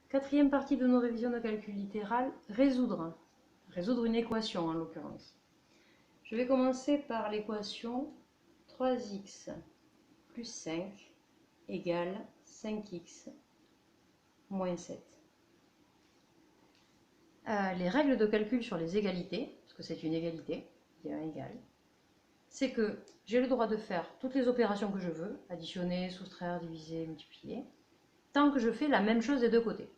Quatrième partie de nos révisions de calcul littéral, résoudre. Résoudre une équation en l'occurrence. Je vais commencer par l'équation 3x plus 5 égale 5x moins 7. Les règles de calcul sur les égalités, parce que c'est une égalité, il y a un égal, c'est que j'ai le droit de faire toutes les opérations que je veux, additionner, soustraire, diviser, multiplier, tant que je fais la même chose des deux côtés.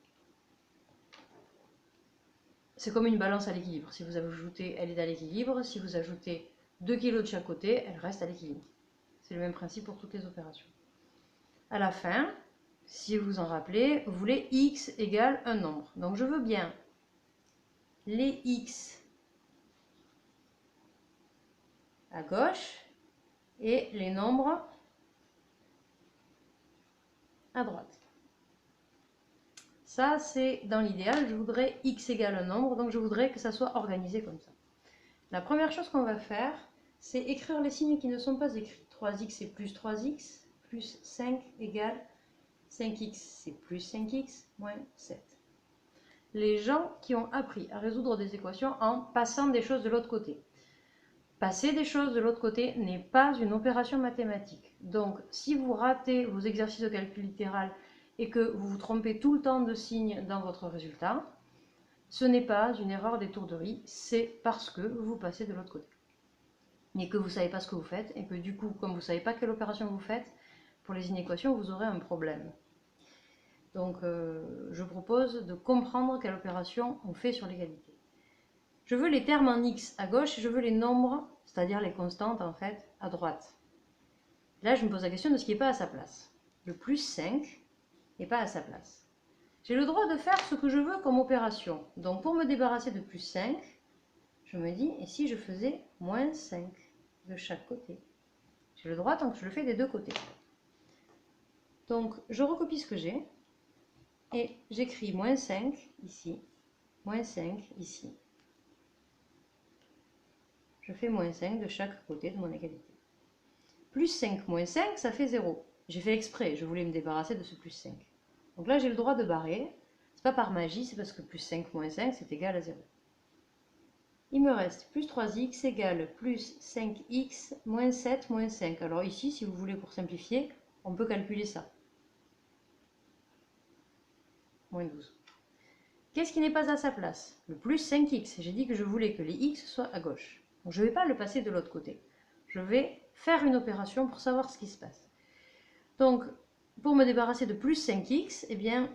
C'est comme une balance à l'équilibre. Si vous ajoutez, elle est à l'équilibre. Si vous ajoutez 2 kg de chaque côté, elle reste à l'équilibre. C'est le même principe pour toutes les opérations. À la fin, si vous vous en rappelez, vous voulez x égale un nombre. Donc je veux bien les x à gauche et les nombres à droite. Ça, c'est dans l'idéal. Je voudrais x égale un nombre, donc je voudrais que ça soit organisé comme ça. La première chose qu'on va faire, c'est écrire les signes qui ne sont pas écrits. 3x c'est plus 3x, plus 5 égale 5x c'est plus 5x, moins 7. Les gens qui ont appris à résoudre des équations en passant des choses de l'autre côté. Passer des choses de l'autre côté n'est pas une opération mathématique. Donc, si vous ratez vos exercices de calcul littéral et que vous vous trompez tout le temps de signes dans votre résultat, ce n'est pas une erreur d'étourderie, c'est parce que vous passez de l'autre côté. Et que vous ne savez pas ce que vous faites, et que du coup, comme vous ne savez pas quelle opération vous faites, pour les inéquations, vous aurez un problème. Donc, je propose de comprendre quelle opération on fait sur l'égalité. Je veux les termes en x à gauche, et je veux les nombres, c'est-à-dire les constantes en fait, à droite. Là, je me pose la question de ce qui n'est pas à sa place. Le plus 5 n'est pas à sa place. J'ai le droit de faire ce que je veux comme opération. Donc, pour me débarrasser de plus 5, je me dis, et si je faisais moins 5 de chaque côté? J'ai le droit tant que je le fais des deux côtés. Donc, je recopie ce que j'ai et j'écris moins 5 ici, moins 5 ici. Je fais moins 5 de chaque côté de mon égalité. Plus 5 moins 5, ça fait 0. J'ai fait exprès, je voulais me débarrasser de ce plus 5. Donc là, j'ai le droit de barrer. C'est pas par magie, c'est parce que plus 5 moins 5, c'est égal à 0. Il me reste plus 3x égale plus 5x moins 7 moins 5. Alors ici, si vous voulez pour simplifier, on peut calculer ça. Moins 12. Qu'est-ce qui n'est pas à sa place? Le plus 5x. J'ai dit que je voulais que les x soient à gauche. Donc je ne vais pas le passer de l'autre côté. Je vais faire une opération pour savoir ce qui se passe. Donc, pour me débarrasser de plus 5x, eh bien,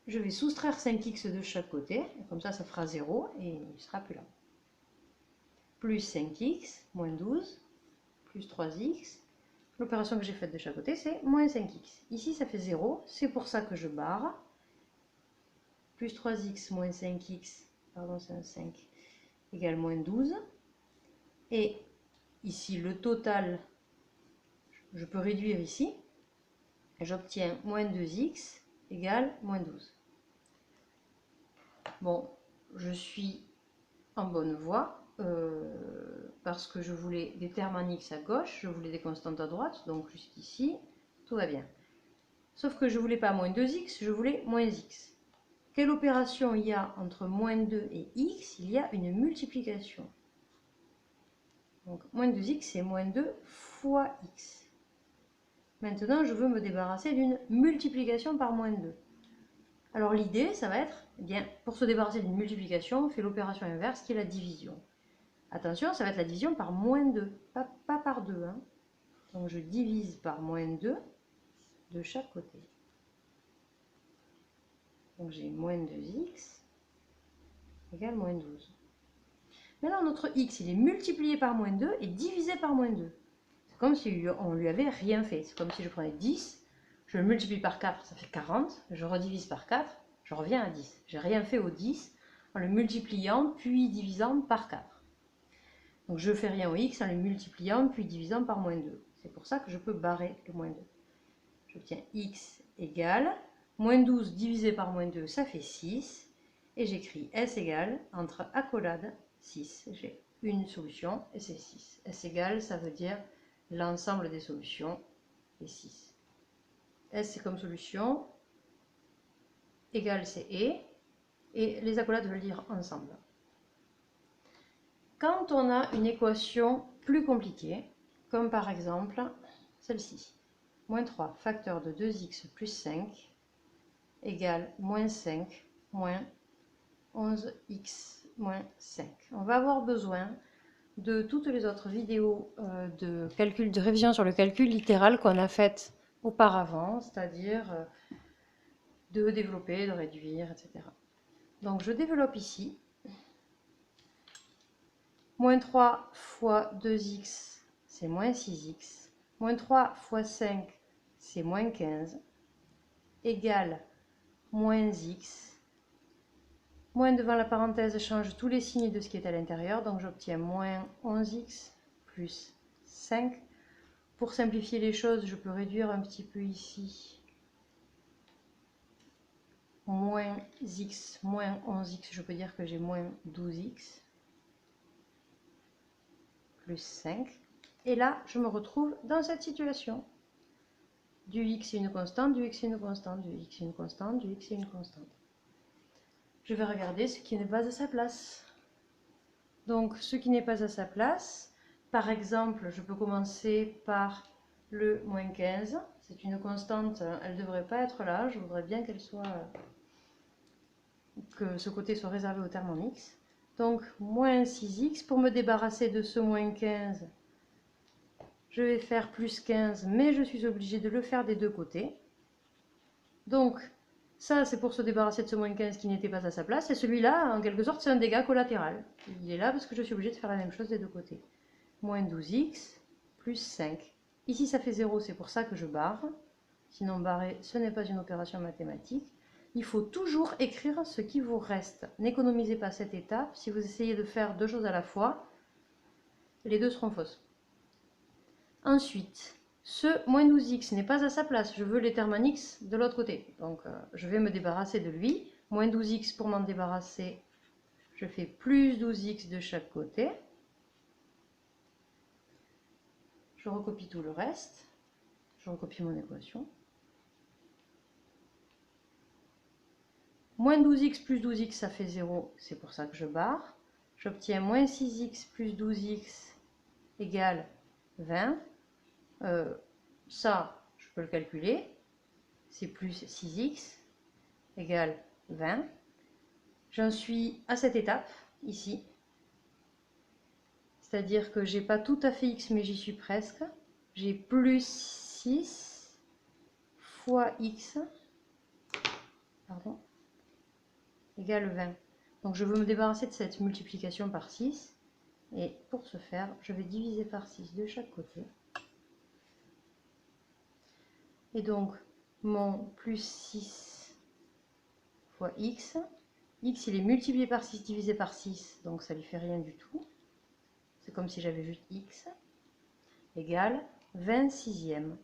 je vais soustraire 5x de chaque côté. Comme ça fera 0 et il ne sera plus là. Plus 5x, moins 12, plus 3x. L'opération que j'ai faite de chaque côté, c'est moins 5x. Ici, ça fait 0. C'est pour ça que je barre. Plus 3x moins 5x, pardon, c'est un 5, égale moins 12. Et ici, le total, je peux réduire ici. Et j'obtiens moins 2x égale moins 12. Bon, je suis en bonne voie parce que je voulais des termes en x à gauche, je voulais des constantes à droite, donc jusqu'ici, tout va bien. Sauf que je ne voulais pas moins 2x, je voulais moins x. Quelle opération il y a entre moins 2 et x? Il y a une multiplication. Donc, moins 2x, c'est moins 2 fois x. Maintenant, je veux me débarrasser d'une multiplication par moins 2. Alors, l'idée, ça va être, eh bien, pour se débarrasser d'une multiplication, on fait l'opération inverse qui est la division. Attention, ça va être la division par moins 2, pas par 2. Hein. Donc, je divise par moins 2 de chaque côté. Donc, j'ai moins 2x égale moins 12. Maintenant, notre x, il est multiplié par moins 2 et divisé par moins 2. C'est comme si on lui avait rien fait. C'est comme si je prenais 10, je le multiplie par 4, ça fait 40, je redivise par 4, je reviens à 10. J'ai rien fait au 10 en le multipliant puis divisant par 4. Donc je ne fais rien au x en le multipliant puis divisant par moins 2. C'est pour ça que je peux barrer le moins 2. J'obtiens x égale moins 12 divisé par moins 2, ça fait 6. Et j'écris s égale, entre accolades, 6. J'ai une solution et c'est 6. S égale, ça veut dire l'ensemble des solutions est 6. S c'est comme solution, égale c'est et les accolades veulent dire ensemble. Quand on a une équation plus compliquée, comme par exemple celle-ci, moins 3 facteur de 2x plus 5 égale moins 5 moins 11x moins 5. On va avoir besoin de toutes les autres vidéos de calcul, de révision sur le calcul littéral qu'on a faites auparavant, c'est-à-dire de développer, de réduire, etc. Donc je développe ici. Moins 3 fois 2x, c'est moins 6x. Moins 3 fois 5, c'est moins 15. Égale moins x. Moins devant la parenthèse change tous les signes de ce qui est à l'intérieur. Donc j'obtiens moins 11x plus 5. Pour simplifier les choses, je peux réduire un petit peu ici. Moins x moins 11x, je peux dire que j'ai moins 12x. Plus 5. Et là, je me retrouve dans cette situation. Du x est une constante, du x est une constante, du x est une constante, du x est une constante. Je vais regarder ce qui n'est pas à sa place. Donc, ce qui n'est pas à sa place, par exemple, je peux commencer par le moins 15. C'est une constante, elle ne devrait pas être là. Je voudrais bien qu'elle soit, que ce côté soit réservé au terme en x. Donc, moins 6x, pour me débarrasser de ce moins 15, je vais faire plus 15, mais je suis obligée de le faire des deux côtés. Donc, ça, c'est pour se débarrasser de ce moins 15 qui n'était pas à sa place. Et celui-là, en quelque sorte, c'est un dégât collatéral. Il est là parce que je suis obligée de faire la même chose des deux côtés. Moins 12x plus 5. Ici, ça fait 0, c'est pour ça que je barre. Sinon, barrer, ce n'est pas une opération mathématique. Il faut toujours écrire ce qui vous reste. N'économisez pas cette étape. Si vous essayez de faire deux choses à la fois, les deux seront fausses. Ensuite, ce moins 12x n'est pas à sa place. Je veux les termes en x de l'autre côté. Donc, je vais me débarrasser de lui. Moins 12x, pour m'en débarrasser, je fais plus 12x de chaque côté. Je recopie tout le reste. Je recopie mon équation. Moins 12x plus 12x, ça fait 0. C'est pour ça que je barre. J'obtiens moins 6x plus 12x égale 20. Ça, je peux le calculer. C'est plus 6x égale 20. J'en suis à cette étape, ici. C'est-à-dire que j'ai pas tout à fait x, mais j'y suis presque. J'ai plus 6 fois x, pardon, égale 20. Donc je veux me débarrasser de cette multiplication par 6. Et pour ce faire, je vais diviser par 6 de chaque côté. Et donc, mon plus 6 fois x. X, il est multiplié par 6 divisé par 6, donc ça ne lui fait rien du tout. C'est comme si j'avais juste x, égale 26e.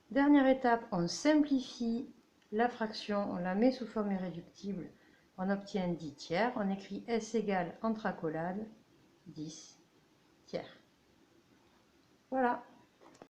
Dernière étape, on simplifie la fraction, on la met sous forme irréductible, on obtient 10 tiers, on écrit s égale entre accolades 10 tiers. Voilà.